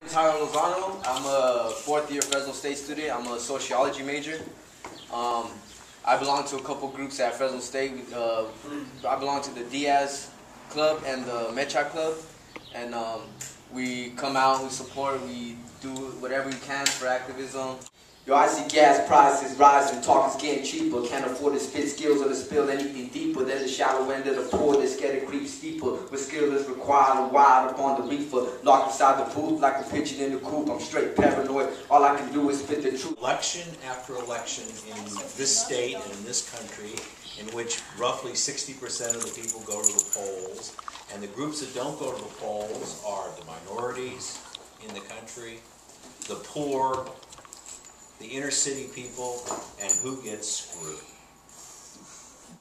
Tyler Lozano. I'm a fourth-year Fresno State student. I'm a sociology major. I belong to a couple groups at Fresno State. I belong to the Diaz Club and the Mecha Club, and we come out, we support, we do whatever we can for activism. Yo, I see gas prices rising, talk is getting cheaper. Can't afford to spit skills or to spill anything deeper than the shallow end of the poor. That's scared to creep steeper. With skill is required and wide upon the reefer. Locked inside the booth like a pigeon in the coop. I'm straight paranoid. All I can do is spit the truth. Election after election in this state and in this country, in which roughly 60% of the people go to the polls, and the groups that don't go to the polls are the minorities in the country, the poor, the inner city people, and who gets screwed.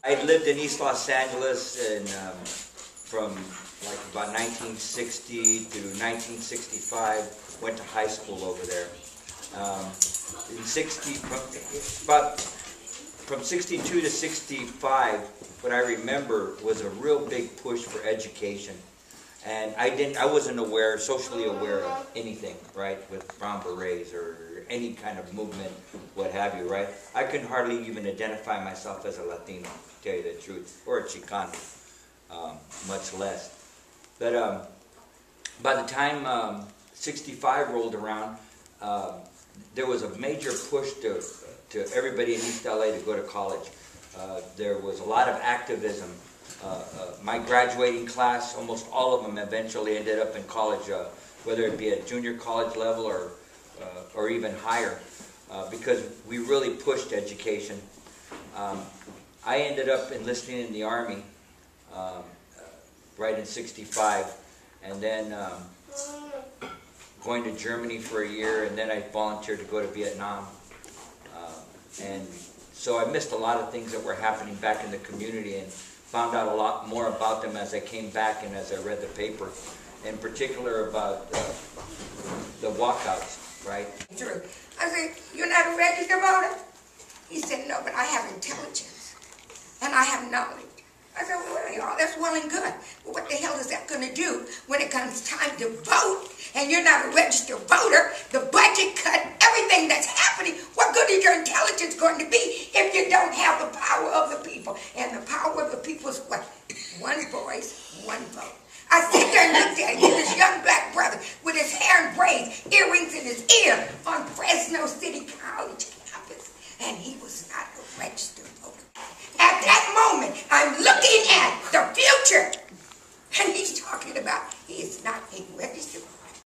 I lived in East Los Angeles from like about 1960 to 1965. Went to high school over there. From 62 to 65, what I remember was a real big push for education. And I wasn't socially aware of anything, right, with Brown Berets or any kind of movement, what have you, right? I couldn't hardly even identify myself as a Latino, to tell you the truth, or a Chicano, much less. But by the time 65 rolled around, there was a major push to everybody in East LA to go to college. There was a lot of activism. My graduating class, almost all of them eventually ended up in college, whether it be at junior college level or even higher, because we really pushed education. I ended up enlisting in the Army right in 65, and then going to Germany for a year, and then I volunteered to go to Vietnam. And so I missed a lot of things that were happening back in the community, and found out a lot more about them as I came back and as I read the paper, in particular about the walkouts, right? I said, "You're not a registered voter?" He said, "No, but I have intelligence and I have knowledge." I said, "Well, that's well and good. But what the hell is that going to do when it comes time to vote and you're not a registered voter? The budget cut, everything that's happening. What good is your intelligence going to be if you don't have the power of the people? And the power of the people is what? One voice, one vote." I sit there and looked at him, this young black brother,